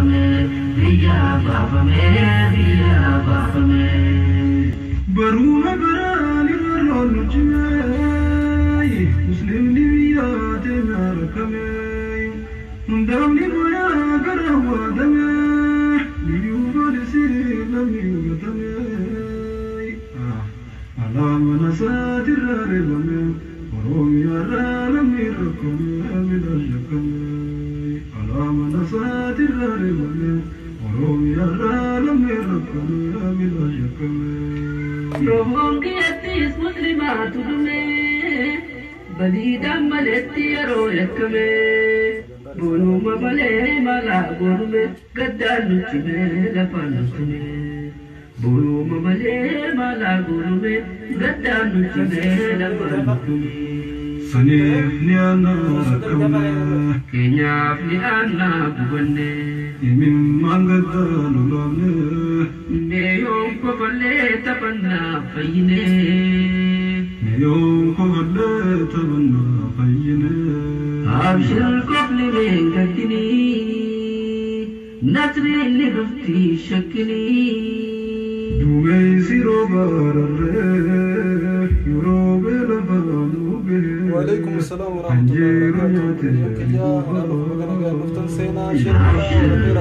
bafame, biya bafame, biya bafame. Baruma barani ronu chimay, Muslim liya te narakame, mundamni boya garawa dame, liyu balisi lami gatame. Alam nasatir rebame, oromi aralami rakame, amidashakame. Alam nasatir rebame, oromi aralami rakame, amidashakame. Rohongi atis muslimatu dume, badida maleti aro yakame, bunu mabale mala gorume, gaddanu chime lapanu chime. Bunu mabale mala gorume, gaddanu chime lapanu chime. Sanif ni ana kame, Keenyaa ni ana bubane, imin mangada lulane. Neyong pabale tabanna fayine, neyong pabale tabanna fayine. Abshir kopli mengatini, natri nirufti shakini. Dumay siro barare, yurobe labanube. وعليكم السلام ورحمة الله وبركاته. كيا أنا نفتن سينا شركة.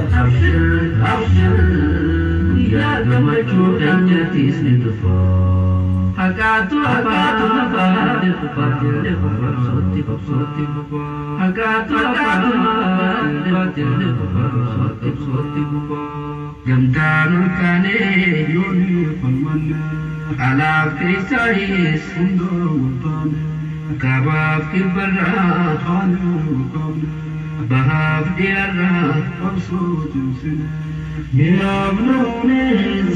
أبشر يا جماعة أنجتي سندفا. Hakatu nafar fatir kufar soti kufa. Hakatu fatir kufar soti kufa. Gamtan kane yoni falman ala krisais undawtan. Kabab kibarra khanu kam bahab diarra absut sin. Mirabnone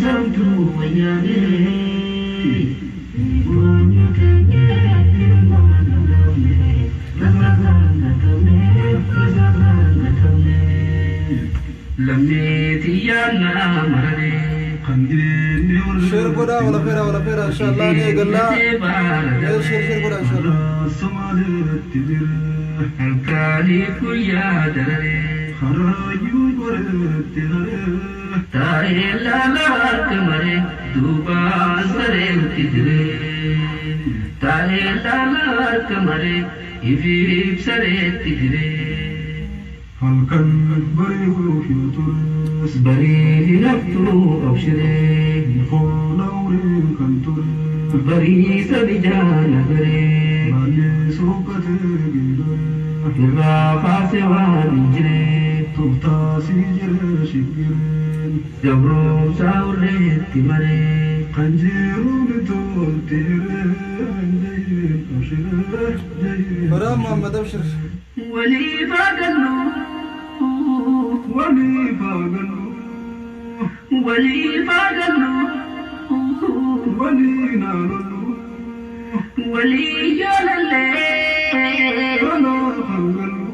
zamtu wayane. شير قدا ولا فيرا إن شاء الله نيجي لا شير قدا إن شاء الله الكالي كويا دري خراجو قرت تاي لا كمري دوبا سري تدري تاي لا كمري يفيب سري تدري هلكن بريو يوترس بري نفتو أبشري فولوري كنتر بري سبجانا بري مالي سوكت جيلوي تبا فاسوان جري تبتاسي جري شكرين جبرو ساوري تمري قنجيرو بتول تيرين جيل أبشر جيل برام محمد أبشر ولي فاقلو ولي فاقلو ولي فاقلو ولي نارلو ولي جلالي أنا فاقلو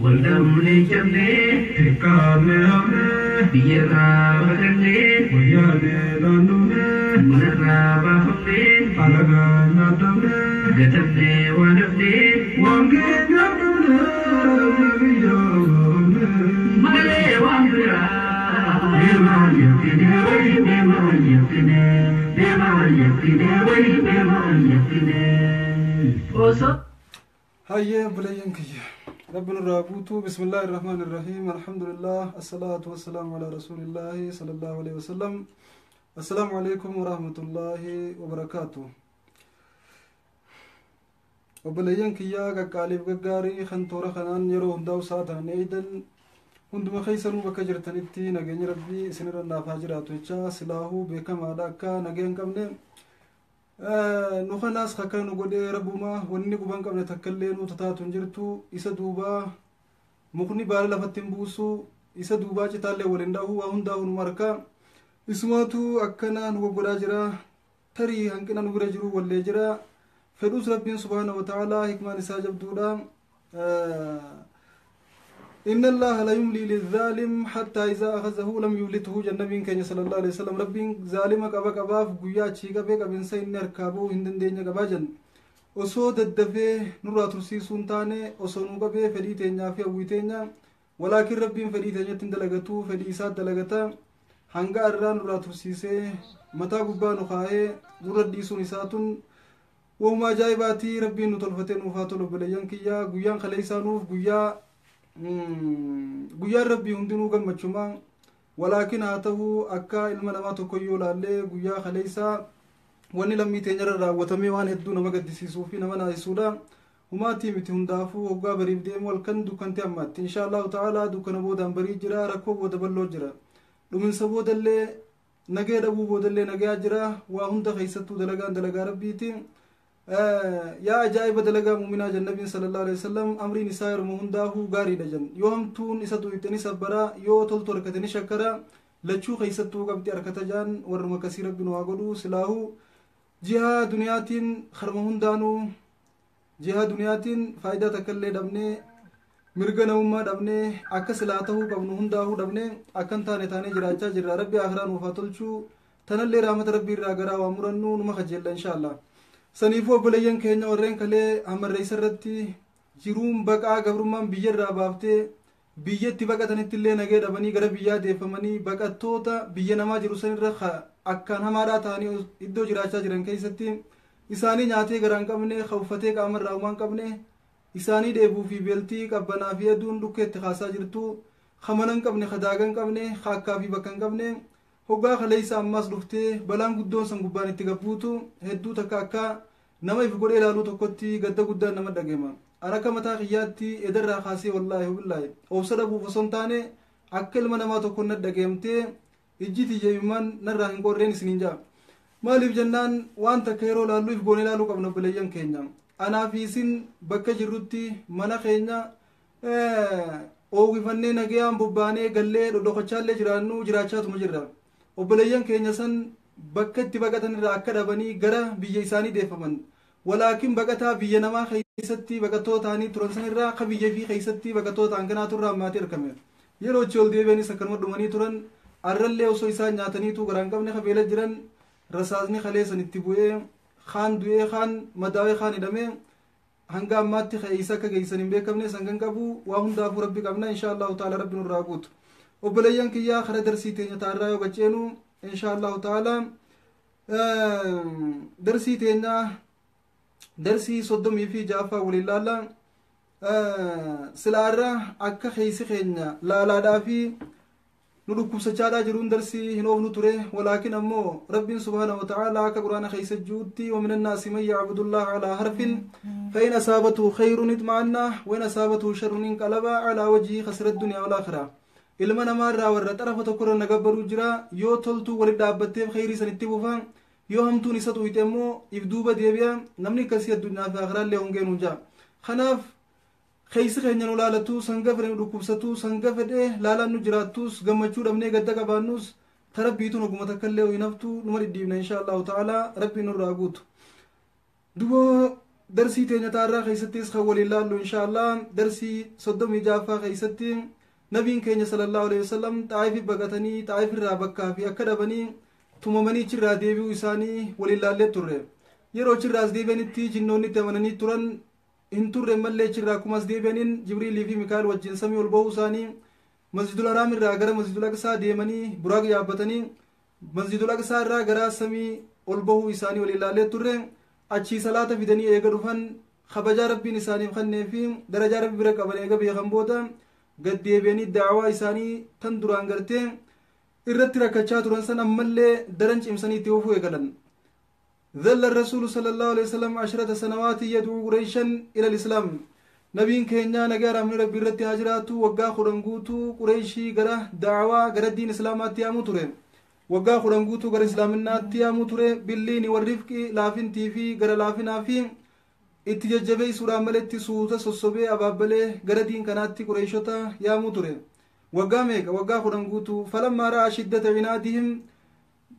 والدمني جمني تكامي همني بيرا بغني ويادي لانوني منرا بافمني ألغا نادمني قتمني ونفني وانجي جابني مالي وانبرا بيمان يبتني وي بيمان يبتني بيمان يبتني وي بيمان يبتني وصف هيا بلين كيا ربنا الرابوتو بسم الله الرحمن الرحيم الحمد لله الصلاة والسلام على رسول الله صلى الله عليه وسلم السلام عليكم ورحمة الله وبركاته وبلين كيا قالب قاري خنتورة خنان يرو هنداو ساعة نيدن هندما خيسرو بكجرتنتي نجن ربي سنر النافاجرات وجا سلاهو بكم عداكا نجن كمنه نخناس خكانو قد ربما وني قبان قبل تكلينو تتاتون جرتو إسا دوبا مخني بالا فتن بوسو إسا دوبا جتالي ولنداهو وهنداهو نماركا اسماتو أكنا نوغو قراجرا تري هنكنا نغرجرو والليجرا فدوس ربين سبحانه وتعالى حكمان ساجب دولا إن الله لا يملي للظالم حتى إذا أخذه لم يولته جنبين كان صلى الله عليه وسلم ربين ظالمك أباك أباف قويا تشيك أباك أبن سين نركابو هندن دينيا قباجن وصو ددفه نرى ترسي سنتاني وصو نقبه فليتين في أويتين ولكن ربي فدي تنجت دلغتو فدي إسات دلغتا هنگا الران را ترسيسي متى قبانو خاهي نردي سنساتون وهما جايباتي ربي نطلفتين وفاتو لبليان كيا قيان خليسانوف قيا ربي هندنو قمتشما ولكن هاته أكا المنما تكويو لالي قيا خليسا واني لمي تنجر راوتمي وان هدو نمقد سيسوفي نمنا يسودا وما تيمتي هندافو وقا بريب ديم والكن دوكان تيامات إن شاء الله تعالى دوكان بودان بريد جرا ركو بودا بلو جرا ومن سبود اللي نجد أبو بود اللي نجا جرا وهند خيستو دلقان دلقا ربيتي يا أجايب دلقا مؤمنا النبي صلى الله عليه وسلم أمري نسائر مهنداه غاري دجن يوم تون إساتو يتني سبرا يو تلتو ركتني شكرا لچو خيستو قبتي أركتجان ورما كثير بن واغدو سلاهو جهة دنياتين خرمهندانو جهة دنياتين فائدة تكلي دبني مرغنا وما دبني أكسلاته قبل هنداه دبني أكنتاني تاني جراجا جرا ربي آخران وفاتلشو تنالي رحمة ربي راغرا وامرنو نما خجل إن شاء الله سنيفو بلين كينيا ورين كلي أمر رئيس الرتي جروم بقى قبرمان بيجر رابافته بيجتي بقى تنتلي نجد أبني غرب بيجا دفمني بقى توتا بيجنا ما جروسين رخا أكان همارا تاني إدو جراجا جران كيستي إساني ناتي غران كمني خوفتي كامر راومان كمني إساني ديبو في بيلتي كبنا في دون دوكت خاصا جرتو خمنن كمني خداغن كمني خاكا في بكن كمني هوغا خليسا أماس لفتي بلان قدون سنقباني تقبوتو هدو تكاكا نما يفقود إلالو تقوتي قد قدان نما دقيما أراكا متا خياتي إدر خاسي والله والله أوصد أبو فصنتاني أكل من ما تكون دقيمتي إجيتي جيمان نراهن قرين سنينجا مالف جنان وانتا كيرو لالو يفقون إلالو قبنا بليان كينيا أنا في سن بكا جروتي منا كينيا أوغفني نقيام بباني قلي لدوخشال جرانو جراشات مجرد وبليان كينيا سن بكت بقتن راكد بني غرا بيجيساني ديفمن ولكن بقتا بينما خيستي بقتو تاني ترنسن را خبيجي في خيستي بقتو تانكنا ترى ماتي ركمه يرو چول دي بني سكن مدمني ترن ارلله وسو يسا نياتني تو غران قبن خبيله جرن رسازني خليسن اتبوئ خان دوئ خان مداوي خان دمه هنگا ماتي خيسا كغيسن بكمنه سنگن قبو وهندا ربي قبنا ان شاء الله تعالى ربنا الراغوت وبليان كيا خر درسي تينا تارا وبچينو ان شاء الله تعالى درسي تينا درسي صدمي في جافا ولله سلارا اكا خيسي خينا لا دافي ندكم سجادا جرون درسي هنوف نتره ولكن امو رب سبحانه وتعالى كقران خيس جوتي ومن الناس من يعبد الله على حرف فإن أصابته خير اطمأن وإن أصابته شر انقلب على وجهه خسر الدنيا والآخرة ilma namarraa warra xarafa tokkorra nagabbaru jira yoo toltu wali dhaabbatteef khayrii sanitti bufa yoo hamtuun isa tuute immoo if duuba deebi'a namni akkasii addunyaa fi akhraallee hongeenu jaa kanaaf khaysi keenya nu laalatu sanga fedhe dhukkubsatu sanga fedhe laalaan nu jiraattus gammachuu dhabnee gadda qabaannus tarabbiituun oguma takkallee hinaftu numa dhidhiibna insha allahu ta'ala rabbiin nurraa guutu dubo darsii teenya taarraa keeysattis kan waliin laallu insha allah darsii 36 keeysatti نبيين كينيا صلى الله عليه وسلم طائف بغتني طائف الرابكا في أكدبني ثممني چرا ديبي وساني ولله الله تره يرو چرا ديبني تي جنوني تمنني ترن ان تره ملله چرا كمس ديبنين جبريل في ميكائيل وجن سمي والبوساني مسجد الحرام الراغر مسجد الاقصى ديمني براغ يابتني مسجد الاقصى الراغر سمي والبو وساني ولله الله تره اچي صلاه فيدني ايغدفن خبجا ربي نساني خني في درجه ربي برك ابنيغا بيخمبوتا قد ديبيني الدعوة إساني تندران قرتين إرد ركتشا ترنسان أمالي درنج إمساني تيوفو يقلن ذل الرسول صلى الله عليه وسلم 10 سنوات يدعو قريشا إلى الإسلام نبيين كينيا نقارا من ربي رد هاجراتو وقا خرنقوتو قريشي قرا دعوة قرا الدين إسلامات تيامو ترين وقا خرنقوتو قرا إسلامنا تيامو ترين بالليني والرفق لافين تيفي قرا لافين آفين itti jajjabee suuraa maletti suuta sossobee abaabbalee gara diin kanaatti qureeshota yaamuu ture waggaa meeqa waggaa 10 guutuu falammaa ra'a shiddata cinaadihim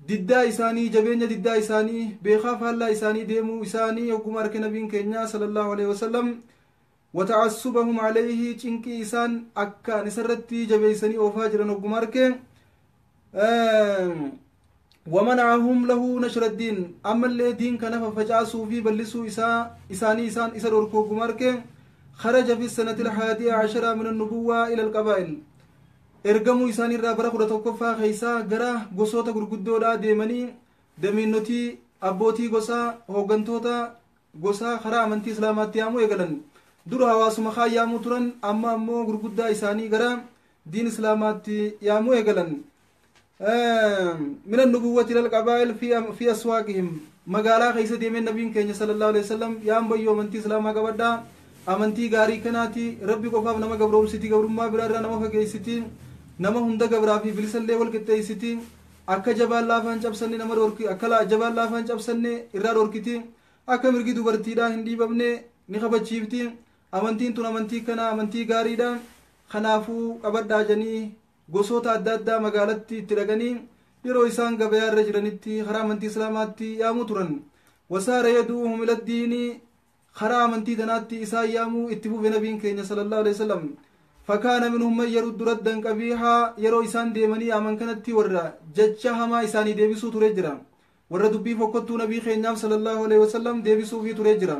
diddaa isaanii jabeenya diddaa isaanii beekaa faallaa isaanii deemuu isaanii hogguma arke nabiin keenyaa sallallahu alaihi wasallam wata'assubahum alayhi cinqii isaan akkaan isarratti jabeeysanii oofaa jiran hogguma arke ومنعهم له نشر الدين أما اللي دين كان فجاسوا في بلسوا إساني إسان إسر وركو قمارك خرج في السنة 11 من النبوة إلى القبائل ergamuu isaanii irraa bara 11ffaa keeysaa gara gosoota gurguddoodhaa deemanii damiinnotii abbootii gosaa hooggantoota gosaa karaa amantii islaamaatti yaamuu eegalan dura hawaasuma kaa yaamuu turan amma ammoo gurguddaa isaanii gara diin islaamaatti yaamuu eegalan min annubuwwati ilal qabaa'il fi aswaaqihim magaalaa keeysa deemeen nabiin keenya sallallahu alaihi wasallam yaam bayyoo amantii islaamaa qabadhaa amantii gaarii kanaati rabbi qofaaf nama gabroomsiti gabrummaa biraarraa nama fageessiti nama hunda gabraa fi bilisallee wal qixxeessiti akka jabaan laafaan cabsanne nama dhorki akka jabaan laafaan cabsanne irraa dhorkiti akka mirgi dubartiidhaa hin dhiibamne ni kabachiifti amantiin tun amantii kana amantii gaariidha kanaafuu qabadhaa janii gosoota adda addaa magaalatti itti dhaqanii yeroo isaan gabayaa irra jiranitti karaa amantii islaamaatti yaamuu turan wasaara yaduuhum ila diini karaa amantii tanaatti isaan yaamuu itti fufe nabiin keenya sallallahu alaihi wasallam فكان منهم من يرد ردا قبيحا يرو إسان ديماني آمن كانت ورّا ججا هما إساني ديبسو تريجرا ورّا دبي فقدتو نبي خينام صلى الله عليه وسلم ديبسو في تريجرا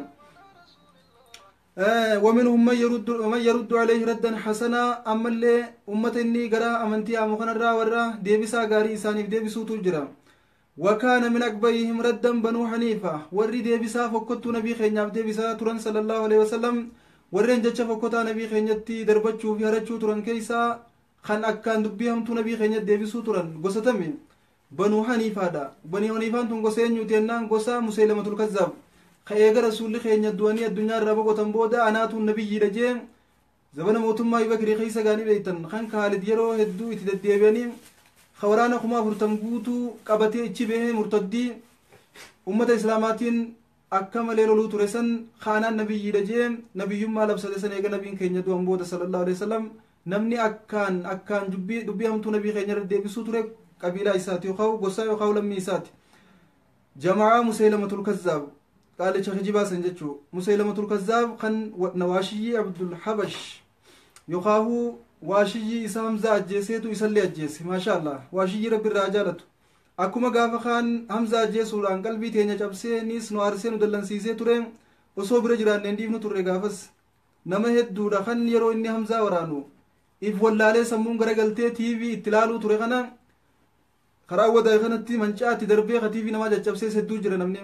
ومنهم من يرد عليه ردا حسنا أما اللي أمة إني قرا أمنتي آمخنا الرا ورّا ديبسا قاري إساني ديبسو تريجرا وكان من أكبرهم ردا بنو حنيفة ورّي ديبسا فقدتو نبي خينام ديبسا تران صلى الله عليه وسلم warreen jecha fokkotaa nabii keenyatti darbachuu fi harachuu turan keessaa kan akkaan dubbii hamtuu nabii keenyatti deebisuu turan gosatame banuu haniifaadha banii haniifaan tun gosa eenyuuti jennaan gosa museylamatul kazzaab ka eega rasuulli keenya du'anii addunyaa irraa boqotan booda anaatuun nabiyyiidha jee zabana mootummaa Abubakrii keessa gaanii beektan kan Khaalid yeroo hedduu itti deddeebi'anii ka waraana 40 guutuu qabatee ichi bahee murtaddii ummata islaamaatiin akka malee loluu ture san khaanaan nabiyyiidha jee nabiyyummaa labsate san eega nabiin keenya du'an booda sallallahu alaihi wasallam namni akkaan dubbii hamtuu nabii keenya irra deebisuu ture qabiilaa isaati yookaan gosaa yookaan lammii isaati jamaa museylamatul kazzaab qaalicha hijibaa san jechuu museylamatul kazzaab kan nawaashiyyi abdul habash yookaan waashiyyi isaa hamza ajjeeseetu isallee ajjeese maashaallah waashiyyi rabbi irraa jaalatu akkuma gaafa kaan hamza ajjeesuudhaan qalbii teenya cabsee nis nu aarsee nu dallansiisee ture osoo bira jiraanne hin dhiifnu turre gaafas nama hedduudha kan yeroo inni hamzaa waraanu if wallaalee sammuun garagaltee TV itti ilaaluu ture kana karaa wadaa kanatti mancaatti darbee ka TV namaa caccabsee hedduu jira namni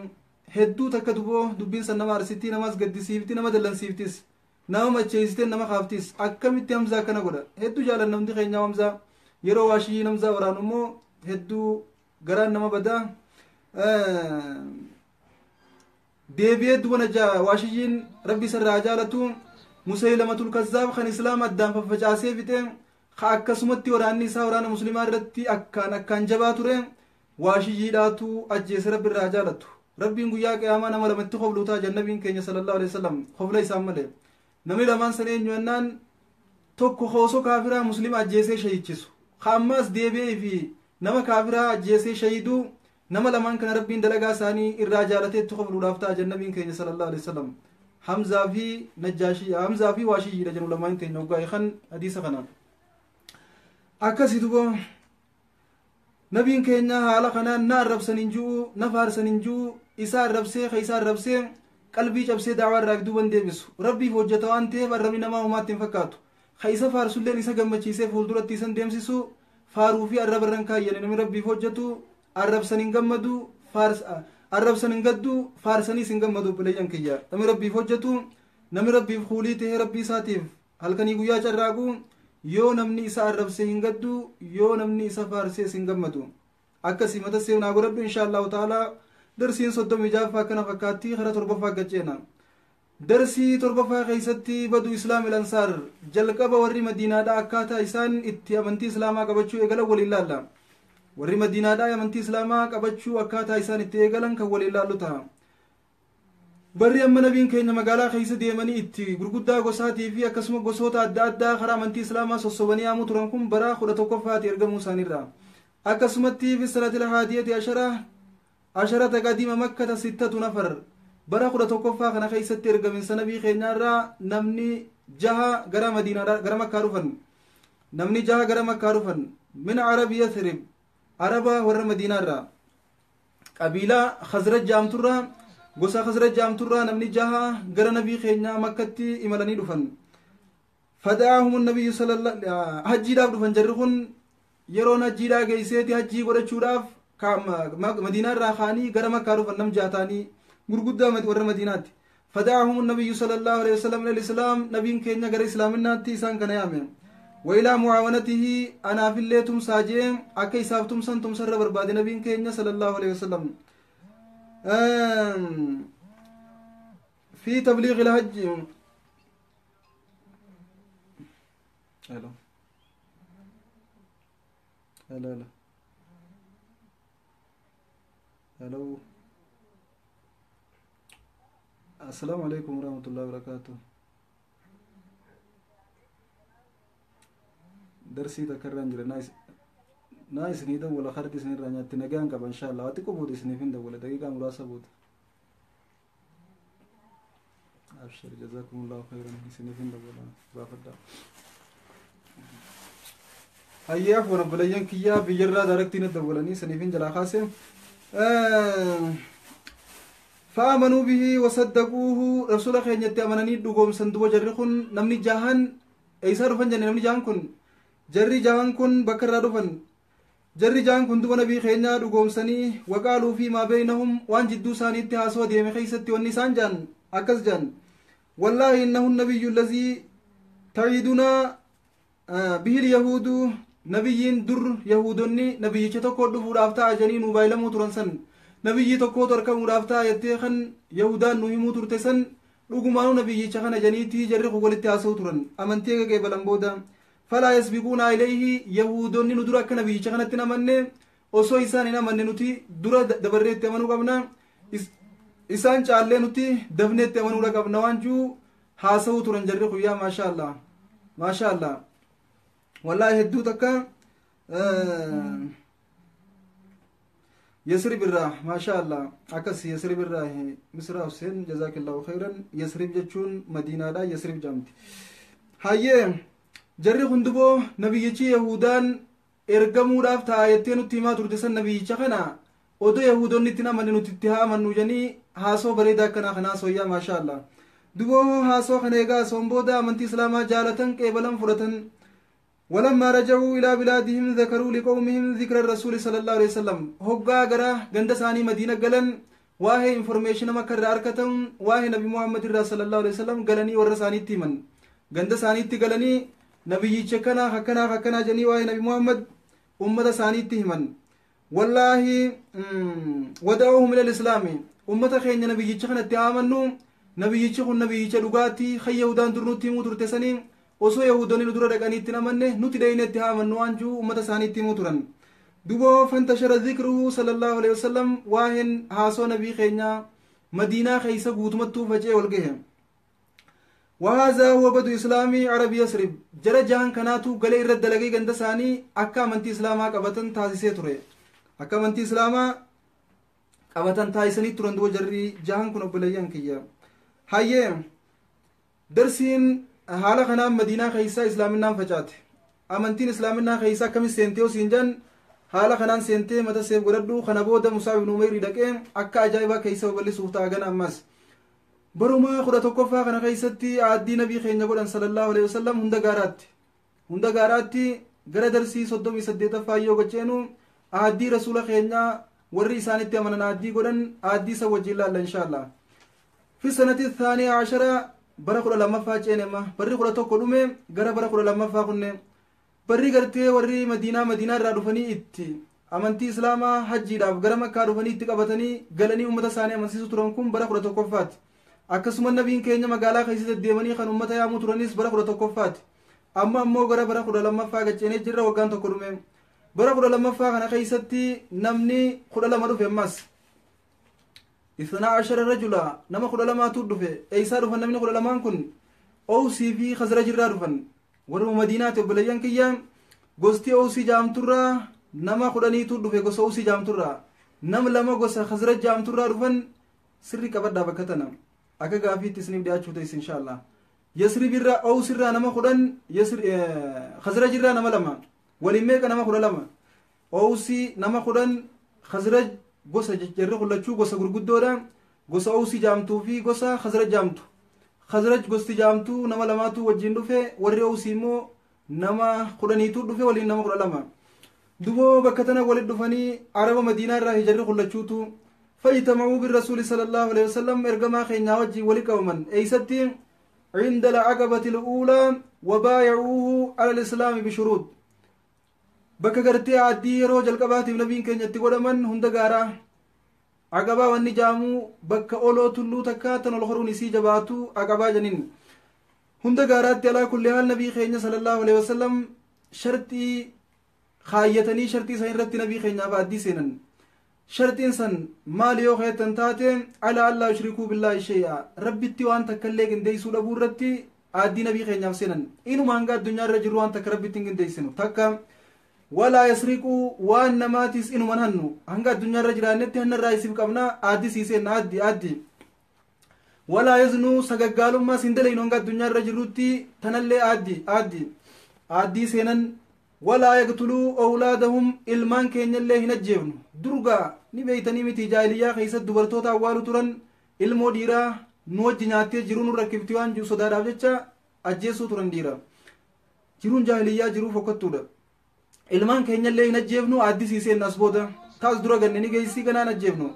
hedduu takka dubbiin san nama aarsitti namas gaddisiifti nama dallansiiftis nama macheessitee nama kaaftis akkamitti hamzaa kana godha hedduu jaalan namni keenya hamzaa yeroo waashiyyiin hamzaa waraanu immoo hedduu garaan nama badaa deebi'ee duwana waashiyyiin rabbi sarraa jaalatu museylamatul kazzaab kan islaama addaan faffacaasee fixe ka akkasumatti waraanni isaa waraana muslimaa irratti akkaan jabaa ture waashiyyiidhaatu ajjeese rabbi irraa jaalatu rabbiin guyyaa qiyaamaa nama lamatti qobluutaa jannabiin keenya sallallahu alaihi wasallam qobla isaan malee namni lamaan san eenyu jennaan tokko hoosoo kaafiraa muslima ajjeesee shahichisu ka ammaas deebi'ee fi nama kaafiraa ajjeesee shahiduu nama lamaan kana rabbiin dalagaa isaanii irraa jaalateetti qobluudhaaf ta'a jannabiin keenya sallallahu alaihi wasallam hamzaa fi najjaashii hamzaa fi waashiyyiidha jennu lamaan keenya waggaa kan hadiisa kana akkasii dubo nabiin keenya haala kanaan na arrabsan hin jiru na faarsan hin jiru isaa arrabsee ka isaa arrabsee qalbii cabsee daawaa irraa duuban deebisu rabbiif hojjeta waan ta'eef arrabni namaa humaatti hin fakkaatu ka isa faarsulleen isa gammachiisee fuulduratti isan deemsisu faaruu fi arrabarran kaayyane namni rabbiif hojjetu arrabsan hin gammadu arrabsan hin gaddu faarsaniis hin gammadu bilayyan kiyya namni rabbiif hojjetu namni rabbiif kuulii ta'ee rabbii isaatiif halkanii guyyaa carraaqu yoo namni isa arrabsee hin gaddu yoo namni isa faarsees hin gammadu akkasii mata sewnaa godhadhu inshaallahu ta'ala darsiin 36 kana fakkaatti kara 7 gacceena darsii 7 keessatti badu islaam al-ansaar jalqaba warri madiinaadhaa akkaataa isaan itti amantii islaamaa qabachuu eegalan waliin laalla warri madiinaadhaa amantii islaamaa qabachuu akkaataa isaan itti eegalan kan waliin laallu ta'a barri amma nabiin keenya magaalaa keessa deemanii itti gurguddaa gosaatii fi akkasuma gosoota adda addaa karaa amantii islaamaa sossobanii yaamuu turan kun bara 11ffaatti ergamuu isaaniirra akkasumatti fi sanatil haadiyati asharata qadiima makkata 6 nafar bara 11ffaa kana keessatti ergaminsa nabii keenyaarraa namni 6 gara madiinaadhaa gara makkaa dhufan namni 6 gara makkaa dhufan min arabi yathrib araba warra madiinaarraa qabiilaa khazraj jaamturraa gosa khazraj jaamturraa namni jaha gara nabii keenyaa makkatti imalanii dhufan fada'ahum an-nabiyyu sallallahu hajjiidhaaf dhufan jarri kun yeroon hajjiidhaa geesseeti hajjii godhachuudhaaf madiinaa irraa kaanii gara makkaa dhufan nam jaataanii gurguddaa warra madiinaatti fada'ahum an-nabiyyu sallallahu alaihi wasallam ila al-islam nabiin keenya gara islaaminaatti isaan kana yaame وإلى معاونته أنا في الليل تمساجين أكي ساف تمسن تمسر برباد نبي كينيا صلى الله عليه وسلم في تبليغ الحج هلا هلا هلا هلو السلام عليكم ورحمة الله وبركاته درسي تكرر جرا نايس نيدا ولا خرج سنين رانيا تنجان كاب إن شاء الله أتيكم بود سنين ده ولا دقيقة مراسة بود أبشر جزاكم الله خيرا سنين ده ولا بافدا هيا فونا بلاين كيا بيجرا داركتين ده ولا ني سنين جلا خاسم فآمنوا به وصدقوه رسول خير يتأمنني دوغم صندوق جرخون نمني جهان أيسار فنجان نمني جهان كن جري جهان كن بكر رادفن جري جهان كن دوبنا بي خينا دوغم سني وقالوا فيما بينهم وان جدو ساني اتحاسوا ديم خيستي والنسان جان أكس جان والله إنه النبي الذي تعيدنا به اليهود نبيين در يهودني نبي تكو دفور أفتا جنين موبايل موترنسن نبي تكو تركم رافتا يتخن يهودان نهمو ترتسن لغمانو نبي چخن جنيتي جرخ قولت تاسو ترن امنتيغا قبلن بودا فلا يسبقون إليه يهودون ندرك نبي چخن تنمن اوسو إسان نمن نتي در دبرت تمنو قبنا إسان چالله نتي دفنت تمنو قبنا وانجو حاسو ترن جرخ يا ما شاء الله ما شاء الله والله هدو تكا يسرب الراح ما شاء الله عكس يسرب الراح مصر حسين جزاك الله خيرا يسرب جچون مدينة دا يسرب جامت هاي جري خندبو نبيجي يهودان ارغمو داف تايتين تيما تردسن نبيجي خنا اودو يهودون نتنا من نتتها من نجني هاسو بريدا كنا خنا سويا ما شاء الله دبو هاسو خنيغا سومبودا منتي اسلاما جالتن قبلن فرتن ولما رجعوا إلى بلادهم ذكروا لقومهم ذكر الرسول صلى الله عليه وسلم هقا غرا غند ثاني مدينة غلن واهي انفورميشن ما كر اركتم واهي نبي محمد صلى الله عليه وسلم غلني ورساني تيمن غند ثاني تي غلني نبي چكنا حكنا جني واهي نبي محمد امه ثاني تيمن والله ودعوهم الى الاسلام امه خين نبي چخنا تيامنو نبي چخن نبي چلغاتي خيودان درنوتي مودرتسني osoo yahudoonni nu dura dhaqaniitti namanne nuti dhayneetti haamannu waanjuu ummata isaaniitti himuu turan duboo fantashara dhikruhu sallallahu alaihi wasallam waahin haasoo nabii keenyaa madiinaa keeysa guutumattuu facee wal gahe وهذا هو بدء إسلامي عربي يسرب جرى جهان كناتو قلي إرد دلقي قند ساني أكا منتي إسلاما قبطن تاسيسي تري أكا منتي إسلاما قبطن تاسيسني ترند وجري جهان كنو بليان كيا هاي درسين حالا خنام مدینہ خیسا اسلامنا فجات امنتین اسلامنا خیسا کمی سینتے سینجن حالا خنان سینتے متا سیب گردو خنبودا مصعب بن عمیر دکے اکا عجائبا خیسا وبلی سوفتا گن امس بروما خدا توقفا خنا خیستی عادی نبی خینجا گودن صلی اللہ علیہ وسلم ہندا گاراتی گر درسی صدومی سدیتا فایو گچینو عادی رسول خینجا ورری اسانیتی امنن عادی گودن عادی سا وجی اللہ انشاءاللہ فی سنتی الثانی عشرہ bara kudha lammaffaa ceenema barri kudha tokko dhume gara bara kudha lammaffaa kunne barri gartee warri madiinaa irraa dhufanii itti amantii islaamaa hajjiidhaaf gara makkaa dhufanii itti qabatanii galanii ummata isaanii amansiisu turan kun bara kudha tokkoffaati akkasuma nabiin keenya magaalaa keessatti deemanii kan ummata yaamuu turanis bara kudha tokkoffaati amma ammoo gara bara kudha lammaffaa gaceenee jirra waggaan tokko dhume bara kudha lammaffaa kana keessatti namni kudha lama dhufe ammas 12 رجلا نما خد لما تدفع ايسار فن من خد لما كن او سي في خزرج الرادفن ورو مدينه بليان كيام غوستي او سي جام ترى نما خدني تدفع غوس او سي جام ترى نم لما غوس خزرج جام ترى رفن سري كبدا بكتنا اكا غافي تسنيم ديا چوتيس ان شاء الله يسري بيرا او سرا نما خدن يسر خزرج الرا نما لما ولميك نما خد لما او سي نما خدن خزرج gosa jarri kullachuu gosa gurguddoodha gosa Awsi jaamtuu fi gosa Khazraj jaamtu. Khazraj gosti jaamtuu nama lamaatu wajjin dhufe, warri Awsi immoo nama 10tu dhufe waliin nama 12. Duboo bakka tana walitti dhufanii Araba Madiinaa irraa hijarri qullachuutu فاجتمعوا بالرسول صلى الله عليه وسلم ارجما خينا وجي ولقومن ايستي عند العقبة الأولى وبايعوه على الإسلام بشروط بكا غرتي عدي رو جلقبات نبين كن يتي ودمن هند غارا عقبة والنجامو بكا اولو تلو تكاتن الخرون سي جباتو عقبة جنين هند غارات على كل حال نبي خينا صلى الله عليه وسلم شرطي خايتني شرطي سيرت نبي خينا بعد سنن شرطين سن مال يو خيتن تاتين على الله يشركوا بالله شيئا ربي تيوان تكليك انديسو لبورتي عادي نبي خينا سنن إنو مانغا الدنيا رجلوان تكربي تنگ انديسنو تكا ولا يسرقوا وان نماتيس إنو منهنو هنگا الدنيا رجلانيتي هن الرئيسي بكمنا عادي سيسين عادي ولا يزنو سقاقالو ما سندلين هنگا الدنيا رجلوتي تنالي عادي سنن ولا يقتلوا أولادهم إلمان كين الله نجيبن درغا نبيتني متي جاهلية خيسة دبرتوتا أولو ترن إلمو ديرا نوج ناتي جرون ركبتوان جو صدار أبجتشا أجيسو ترن ديرا جرون جاهلية جرو فقطودا إلمان كين الله نجيبنو عدي سيسين نسبودا تاز درغا نيجيسي كنا نجيبنو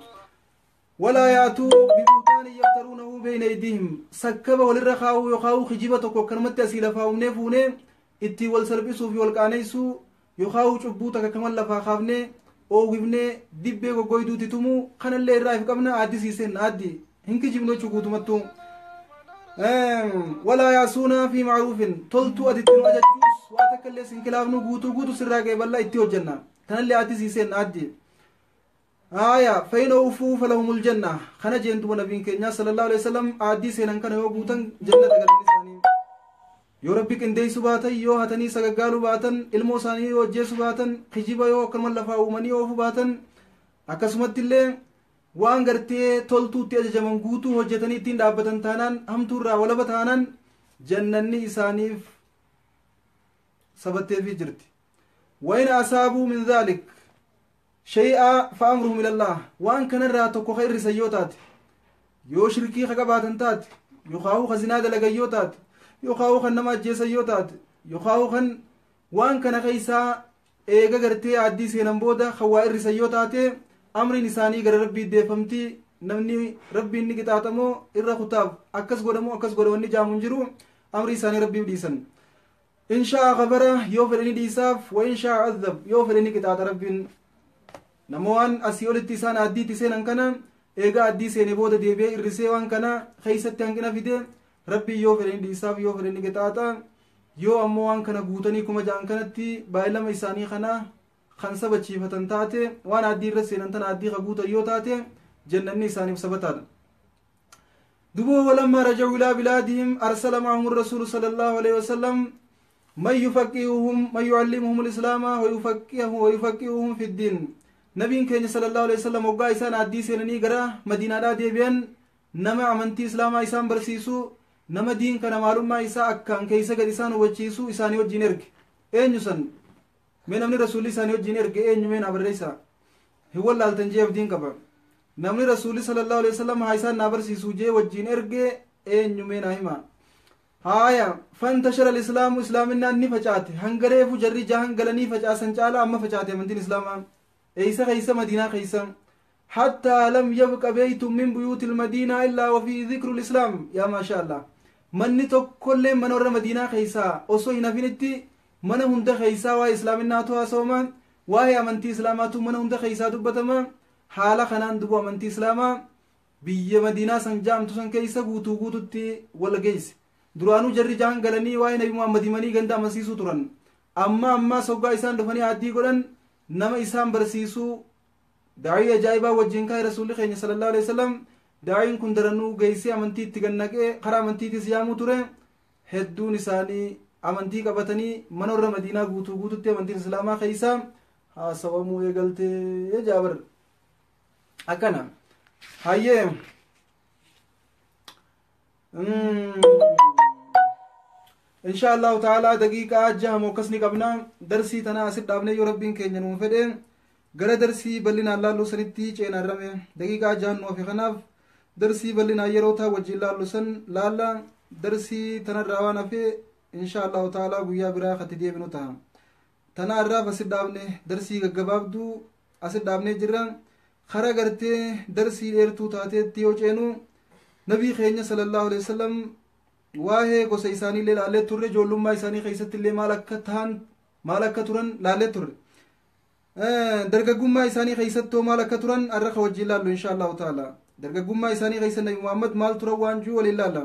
ولا يأتوا ببوتان يفترونه بين أيديهم سكب وللرخاو يخاو خجيبتو كرمت أسيلا فاهم نفونه itti wal salphisuu fi wal qaaneessuu yookaan cubbuu takka kaman lafaa kaafnee oogifnee dibbee goggoyduuti tumuu kanallee irraa if qabna addisiiseen addi hin kijibnu jechuu guutumattuu walaa yaasuuna fi macruufin toltuu aditti nu ajajuus waa takkallee sin kilaafnu guutuu sirraa ga'e bal'aa itti hojjenna kanallee addisiiseen addi fayina ufuu falahumul janna kana jeentuma nabiin keenyaa sallallahu alaihi wasallam addii seenan kana yoo guutan jannata galan isaanii yoo rabbi qindeessu baatan yoo hatanii sagaggaaluu baatan ilmoo isaanii yoo ajjeessu baatan kijiba yoo akkanuma lafaa uumanii oofu baatan akkasumatti illee waan gartee toltuutti ajajaman guutuu hojjetanii ittiin dhaabbatan taanaan hamtuurraa walaba taanaan jannanni isaaniif sabatteefii jirti wain asaabuu min dhaalik shay'a fa'amruhum ilallah waan kanarraa tokko ka irrisan yoo taate yoo shirkii ka qabaatan taate yookaan ka zinaa dalagan yoo taate yookaan kan nama ajjeesan yoo taate yookaan kan waan kana keessaa eega gartee addii seenan booda kan waa irrisan yoo taate amriin isaanii gara rabbii deeffamti namni rabbiin ni qixaaxamoo irra kutaaf akkas godhamoo jaamuun jiru amri isaanii rabbiif dhiisan inshaa gafara yoo fedhanii dhiisaaf wa inshaa azab yoo fedhanii qixaaxa rabbiin namoowwan asii olitti isaan addiitti seenan kana eega addii seene booda deebi'ee irrisee waan kana keessatti hangina fide rabbii yoo fedhanii dhiisaaf yoo fedhanii qixaaxa yoo ammoo waan kana guutanii kuma jaan kanatti baay'ilama isaanii kana kan sabachiifatan taate waan addii irra seenan tana addii ka guutan yoo taate jannanni isaaniif sabataadha duboo walammaa raja'u ilaa bilaadihim arsala ma'ahum rasuulu sallallahu alaihi wasallam man yu'allimuhum al-islaama wa yufaqihuhum fi ddiin nabiin keenya sallallahu alaihi wasallam waggaa isaan addii seenanii gara madiinaadhaa deebi'an nama amantii islaamaa isaan barsiisu nama diin kana maalummaa isaa akkaan keessa gad isaan hubachiisu isaanii wajjin erge eenyu san mee namni rasuulli isaanii wajjin erge eenyu mee nabarreessa hin wallaaltan jee abdiin qaba namni rasuulli sallallahu alaihi wasallam haa isaan naa barsiisu jee wajjin erge eenyu mee naa hima haaya fantashara alislaamu islaaminaan ni facaate hangareefu jarri jahan galanii facaasan caala amma facaate amantiin islaamaa eeysa keeysa madiinaa keeysa حتى لم يبق بيت من بيوت المدينة إلا وفي ذكر الإسلام يا ما شاء الله من كل من ور مدينة خيسا أصوينا فينتي من هند خيسا وإسلام الناتو أصوما وهي أمنتي إسلاماتو من هند خيسا دبتما حالا خنان دبو أمنتي إسلاما بي مدينة سنجام تسن كيسا قوتو تي ولا جيس درانو جري جان غلني وهي نبي محمد مني غندا مسيسو تران أما سوغا إسان دفني عدي قرن نما إسان برسيسو داعي أجايبا وجين كاي رسول الله صلى الله عليه وسلم داعين كن درنو جيسي أمنتي تجنّكه خرا أمنتي تسيامو تره هدو نساني أمنتي كبتني منور مدينة غوتو تي أمنتي الإسلام خيسا ها سوامو يقلتي يجابر أكنا هاي إن شاء الله تعالى دقيقة أجها موكسني قبنا درسي تناسب دابني يربين كينيا نوفدين gara darsii bal'ina allaaluu sanitti ceenarrame daqiiqaa jahan nuuf kanaaf darsii bal'inaa yeroo taa wajjin laallu san laalla darsii tanarraa waan hafee insha allahu ta'ala guyyaa biraa katti deebinu ta'a tana irraaf asit dhaabne darsii gaggabaabduu asit dhaabnee jirra kara gartee darsii dheertuu taateetti yoo ceenu nabii keenya sallallahu alaihi wasallam waa'ee gosa isaaniillee laallee turre ijoollummaa isaanii keessatti illee maal akka turan laallee turre dargaggummaa isaanii keessatti maal akka turan arra wajjin laallu insha allahu ta'ala dargaggummaa isaanii keessa nabi muhammad maal turan waan juu waliin laalla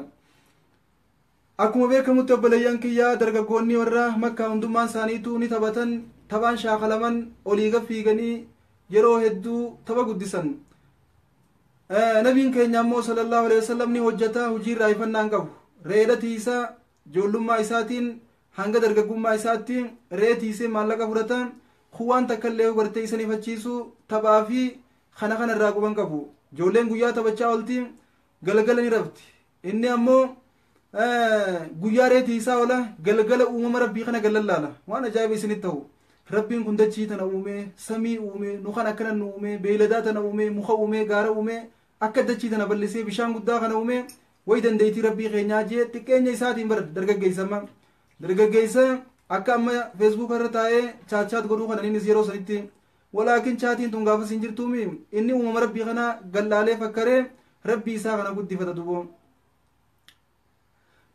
akkuma beekamutti obboleeyyan kiyyaa dargaggoonni warra makkaa hundummaan isaaniitu ni taphatan taphaan shaakalaman olii gad fiiganii yeroo hedduu tapha guddisan nabiin keenya ammoo sallallahu alaihi wasallam ni hojjeta hujii irraa ifannaan qabu re'ee tiisaa ijoollummaa isaatiin hanga dargaggummaa isaatti re'ee tiisee maallaqa fudhata kuwaan takkallee gartee isanii fachiisu taphaa fi kana irraa quban qabu ijoolleen guyyaa taphachaa olti galgala ni rafti inni ammoo guyyaa re'ee tiisaa oola galgala uumama rabbii kana gallallaala waan ajaa'iba isinitti ta'u rabbiin kun dachii tana uume samii uume nu kan akkana nu uume beeyladaa tana uume muka uume gaara uume akka dachii tana ballisee bishaan guddaa kana uume way dandeetii rabbii keenyaa jee xiqqeenya isaatiin bar dargaggeessa akka amma feesbuuk irra taa'ee chaat godhuu kana innis yeroo sanitti walaakin chaatiin tun gaafas hin jirtuumi inni uumama rabbii kana gallaalee fakkaree rabbii isaa kana guddifata dubo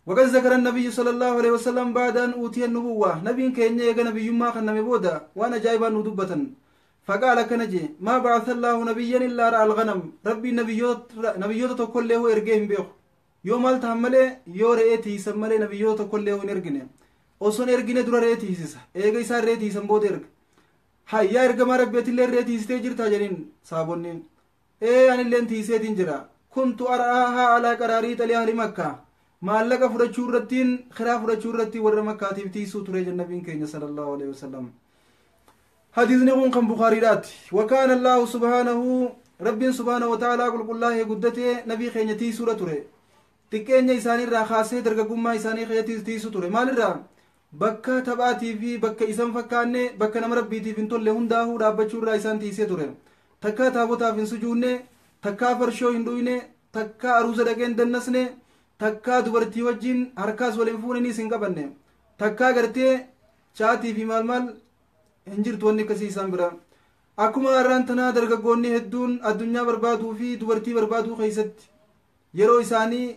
وقد ذكر النبي صلى الله عليه وسلم بعد أن أوتي النبوة نبي كينيا يجا نبي ما خن نبي بودا وأنا جايبا ندبة فقال كنجي ما بعث الله نبيا إلا رأى الغنم ربي نبيوت كل له إرجهم بيخ يوم التحمله يورئتي سمله نبيوت كل له إرجنه أصلا إرجنه درا رئتي سيسا إيجا يسار رئتي سمبود إرج هاي يا إرج ما ربيت اللي رئتي استجر تاجرين صابونين إيه أنا اللي أنتي سيدين جرا كنت أراها على قراريط لأهل مكة maallaqa fudhachuu irrattiin khiraa fudhachuu irratti warra makkaatiif tiisuu ture jannabiin keenya sallallahu alaihi wasallam hadiisni kun kan bukaariidhaati wakaana allaahu subhaanahu rabbiin subhaanahu wataalaa qulqullaa'ee guddatee nabii keenya tiisuudha ture xiqqeenya isaaniirraa kaasee dargaggummaa isaanii keessa tiisu ture maalirraa bakka taphaatii fi bakka isan fakkaanne bakka nama rabbiitiif hin tolle hundaahuu dhaabbachuu irraa isaan tiisee ture takkaa taabotaaf hin sujuunne takkaa farshoo hin dhuyne takkaa aruuza dhaqee hin dannasne takkaa dubartii wajjin harkaas waliin fuunaniis hin qabanne takkaa gartee chaatii fi maal hin jirtu wanni akkasii isaan bira akkuma har'aan tanaa dargaggoonni hedduun addunyaa barbaaduu fi dubartii barbaaduu keessatti yeroo isaanii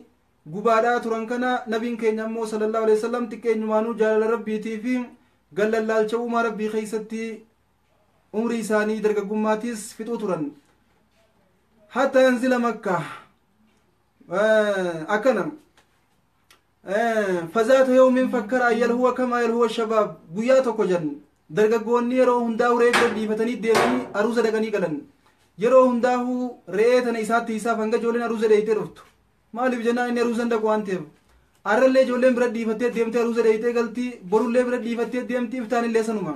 gubaadhaa turan kana nabiin keenya ammoo sallallahu alaihi wasallam xiqqeenyumaanuu jaalala rabbiitii fi gallallaalcha uumaa rabbii keessatti umrii isaanii dargaggummaatiis fixuu turan hatta yanzila makkaa أكنا فذات يوم فكر أيل هو كما يل هو الشباب بياتو كجن درجوني يرو هندا وريت بدي فتني ديني أروز دكاني كلن يرو هندا هو ريت أنا إسات إسا فنجا جولين أروز ريت رفت ما لي بجنا إني أروز عندك وانتيم أرلله جولين بدي فتي ديم تي أروز ريت قلتي برولله بدي فتي ديم تي فتاني لسنوما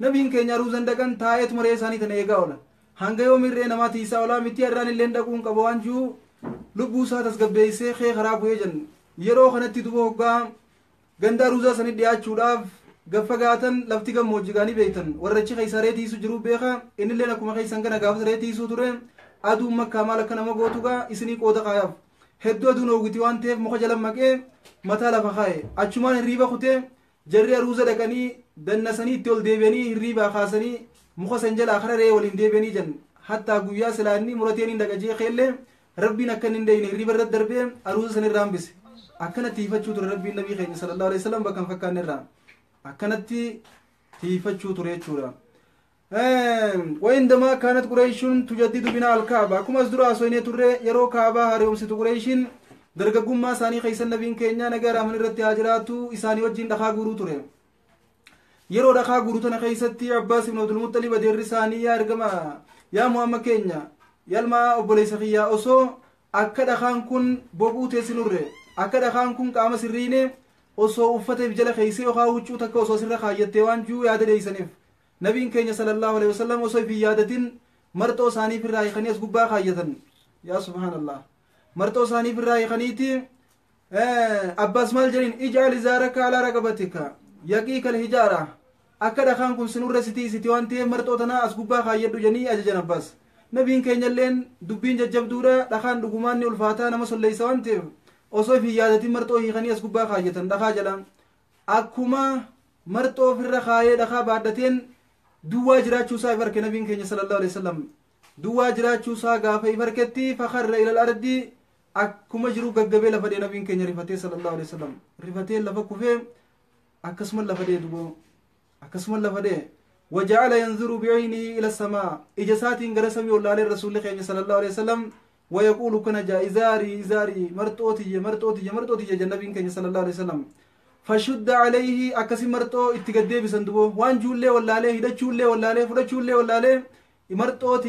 نبين كينيا أروز عندك أن تايت مريساني تنيجا ولا هنگا يوم يرين ما تيسا ولا متي أراني لين دكون كبوانجو lubbuu isaa tasgabbeessee kee karaa bu'ee jan yeroo kanatti duba hoggaa ganda aruuzaa sanii dhiyaachuudhaaf gaffagaatan lafti gammoojjigaanii beektan warrachi keessa reetiisu jiru beeka innilleen akkuma keessan kana gaafa reetiisuu ture aduun makkaa maal akka nama gootugaa isinii qooda kaayaaf hedduu aduun oogiti waan ta'eef muka jala maqee mataa lafa kaa'e achumaan hirriiba kutee jarri aruuza dhaqanii dannasanii itti ol deebi'anii hirriibaa kaasanii muka san jalaa kara re'ee waliin deebi'anii jan hattaa guyyaa silaanii murateen hin dhaqajee keellee rabbiin akka hin deeyne hirriiba irratti darbee aruuza san irraa hambise akkanatti tiifachuu ture rabbiin nabii keenya sallallahu alaihi wasallam bakka hin fakkaanne irraa akkanatti tiifachuu ture jechuudha وعندما كانت قريش تجدد بناء الكعبة كما أصدر أسويني ترى يرو كعبة هاريوم ستو قريشين درجقوم ما ساني خيسن نبين كينيا نجار من الرتي هاجراتو إساني وجين دخا غورو ترى يرو دخا غورو تنا خيستي عباس بن عبد المطلب دير رساني يا رجما يا محمد كينيا يلما أبوليس خيا أوسو أكد خان كن بوبو تسنورة أكد خان كن كام سرينه أوسو وفتة بجل خيسي وخاوچو تك أوسو سر خايت تيوان جو ياد ليسنف نبين كينيا صلى الله عليه وسلم أوسو في يادتين مرتو ساني في الرأي خنيس قبا خايتن يا سبحان الله مرتو ساني في الرأي خنيتي أباس مال جرين اجعل زارك على رقبتك يقيك الهجارة أكد خان كن سنورة ستي ستيوان تي مرتو تنا أسقبا خايت جني أججن أباس nabiin keenya illeen dubbiin jajjabduudha dhakaan dhugumaan ni ulfaataa nama solleeysa waan ta'eef osoo fi yaadatiin marxoo hiikanii as gubbaa kaayyatan dhakaa jedhan akkuma marxoo ofirra kaayee dhakaa baadhateen duwwaa jiraachuusaa if arke nabiin keenya sallallahu alaihi wasallam duwwaa jiraachuusaa gaafa if arketti fakharra ilal ardi akkuma jiru gaggabee lafa dhee nabiin keenya rifatee sallallahu alaihi wasallam rifatee lafa kufee akkasuma lafa dhee duboo akkasuma lafa dhee وجعل ينظر بعينه إلى السماء إجسات غرسمي والله عليه الرسول صلى الله عليه وسلم ويقول كنا جا إزاري مرتوتي جنبين كان صلى الله عليه وسلم فشد عليه أكسي مرتو اتقدي بسندبو وان جولي والله عليه هدى والله عليه فرد جولي والله عليه مرتوتي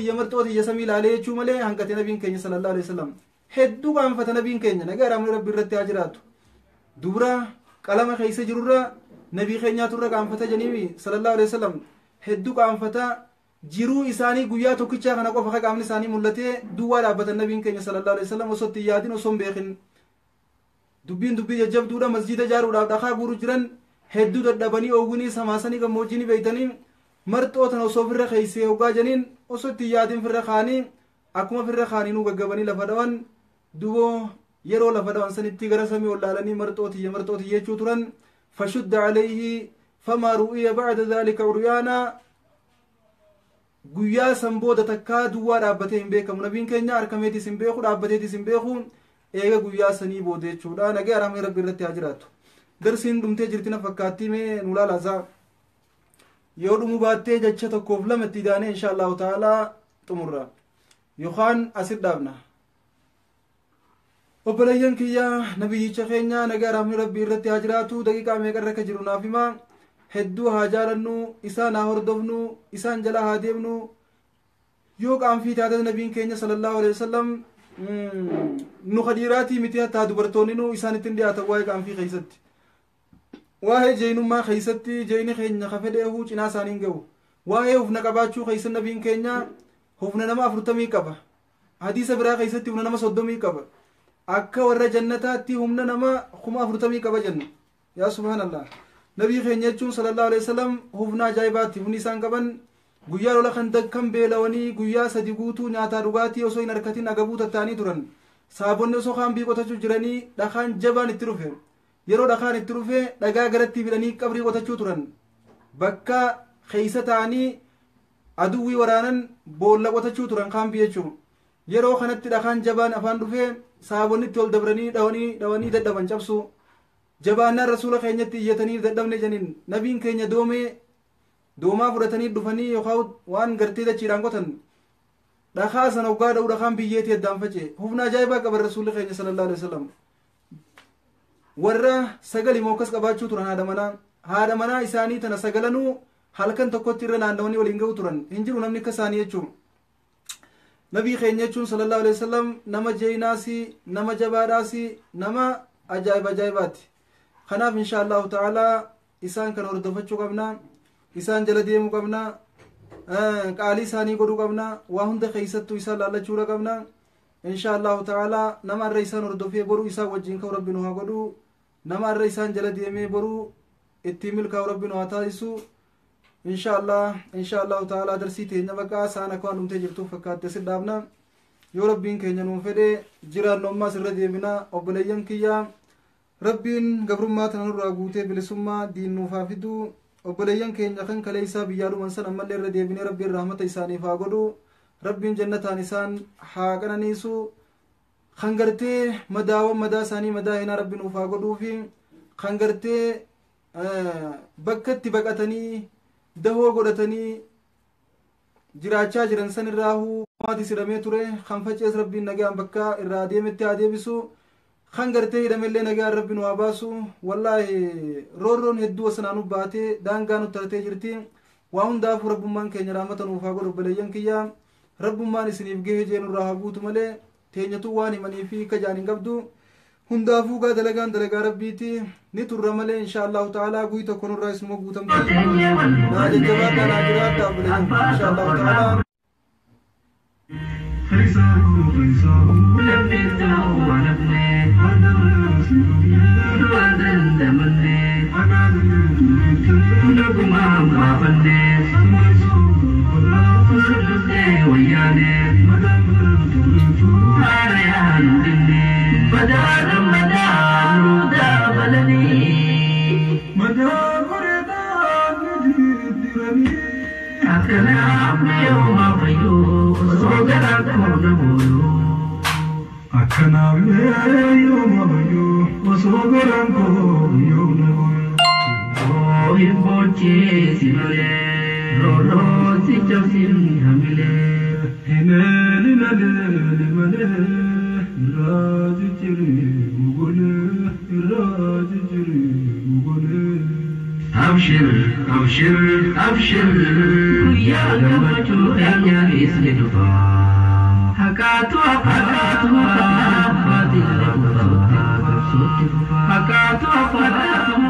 يسمي عليه شومله هنكت نبين كان صلى الله عليه وسلم هدو قام فتنبين كان نجار أمر رب الرت أجرات دبرة كلام خيس جرورة نبي خينيا تورا قام فتجنيبي صلى الله عليه وسلم hedduu qaanfata jiruu isaanii guyyaa tokkichaa kana qofa qaamni isaanii mul'ate duwwaa dhaabbatan nabiin keenya sallallahu alaihi wasallam osoo itti yaadin osoo beekin dubbii jajjabduudha masjida jaaruudhaaf dhakaa guuru jiran hedduu dadhabanii oowwinii samaasanii gammoojjii beeytanii marxootan osoo firra keeysee hoggaa janiin osoo itti yaadin firra kaanii akkuma firra kaaniinuu gaggabanii lafa dhawan duboo yeroo lafa dhawan sanitti gara samii ol laalanii marxootii jechuu turan fashudda alayhi فما رؤي بعد ذلك عريانا guyyaa san booda takkaa duwwaa dhaabbatee hin beekamu nabiin keenya harkameetis hin beeku dhaabbateetis hin beeku eega guyyaa sanii booda jechuudha nagee aramee rabbi irratti haa jiraatu darsiin dhumtee jirti na fakkaattii mee nu laalaasaa yoo dhumu baattee jecha tokkoof lama itti daanee insha allahu ta'aalaa xumurra yookaan asit dhaabna obboleeyyan kiyya nabiyyicha keenya nagee aramee rabbi irratti haa jiraatu daqiiqaa meeqarra ka jiru naaf himaa hedduu haa jaalannu isaan haa hordofnu isaan jala haa deemnu yoo qaanfii taate nabiin keenya sallallahu alaihi wasallam nu khadiiraatii miti hatta dubartoonni nu isaan ittiin dhiyaatan waa'ee qaanfii keessatti waa'ee jeenummaa keessatti jeeni keenya kafedheehu cinaa isaaniin ga'u waa'ee hufna qabaachuu keessa nabiin keenya hufna nama 40 qaba hadiisa biraa keessatti hufna nama 30 qaba akka warra jannataatti humna nama 40 qaba jenna yaa subhaanallah nabii keenya jechuun sallallahu alaihi wasallam hufna ajaa'ibaatti hufni isaan qaban guyyaa lola kan beelawanii guyyaa sadi guutuu nyaataa dhugaatii osoo hin harkatin agabuu tattaanii turan saabonni osoo kaan qotachuu jiranii dhakaan jabaan itti dhufe yeroo dhakaan itti dhufe dhagaa garatti fidanii qabrii qotachuu turan bakka keeysa ta'anii aduwwii waraanan boolla qotachuu turan kaan jechuun yeroo kanatti dhakaan jabaan afaan dhufe saabonni itti ol dabranii dhawanii dadhaban cabsu jabaannaan rasuula keenyatti iyyatanii dadhabne janiin nabiin keenya doomaa fudhatanii dhufanii yookaan waan gartee dachiidhaan qotan dhakaa sana hoggaa dha'uu dhakaan biyyeetii addaan face hufna ajaa'ibaa qaban rasuulli keenya sallallahu alaihi wasallam warra sagal imookas qabaachuu turan haadha manaa isaanii tana sagalanuu halkan tokkotti irra naannawanii waliin ga'u turan hin jiru namni akka isaanii jechuun nabii keenya jechuun sallallahu alaihi wasallam nama jeenaasi nama jabaadhaasi nama ajaa'ibaati kanaaf insha allahu ta'ala isaan kan hordofachuu qabna isaan jala deemuu qabna qaalii isaanii godhuu qabna waa hunda keessattuu isaan laallachuudha qabna insha allahu ta'ala nama irra isaan hordofee boruu isaan wajjin ka'u rabbi nu haa godhu nama irra isaan jala deemee boruu ittiin milkaa'u rabbi nu haa taasisu insha allahu ta'ala darsii teenya bakka isaan akka waan dhumtee jirtuuf fakkaatte sidhaafna yoo rabbiin keenya nuun fedhe jiraannummaas irra deebina obboleeyyan kiyyaa rabbiin gabrummaa tanarraa guutee bilisummaa diinnuufaa fiduu obboleeyyan keenya kan kaleessaa biyyaa dhuman san ammallee irra deebinee rabbiin rahmata isaaniif haa godhu rabbiin jannataan isaan haa qananiisu kan gartee madaa isaanii madaa hinaa rabbi nuuf haa godhuufi kan gartee bakka itti baqatanii dahoo godhatanii jiraachaa jiran san irraahuu maatii sidhamee ture kan facees rabbiin nagaan bakka irraa deemetti haa deebisu kan gartee hidhamellee nagaan rabbi nu haa baasu wallaahi roorroon hedduu asanaanu baatee daangaa nu taratee jirti waa hundaafuu rabbummaan keenya rahmata nuuf haa godhu obboleeyyan kiyya rabbummaan isiniif gahee jeenurraa haa guutu malee teenyatu waan himanii fi kajaan hin qabdu hundaafuu gaa dalagaan dalagaa rabbiiti ni turra malee insha allahu ta'ala guyii tokko nurraa isuma guutamte naa jajjabaadhaa naa jiraadhaa obboleeyyan insha allahu ta'ala ويانا أكنام يوم أبيو صغرا كون بولو أكنام يوم أبيو صغرا كون بولو Imboche simile, roro si josin hamile. Hineli nali male, raji chiri ugole, raji chiri ugole. Abshir, abshir, abshir, ya gamaju Keenyaa isletufa. Hakatu hakatu, badil hakatu hakatu.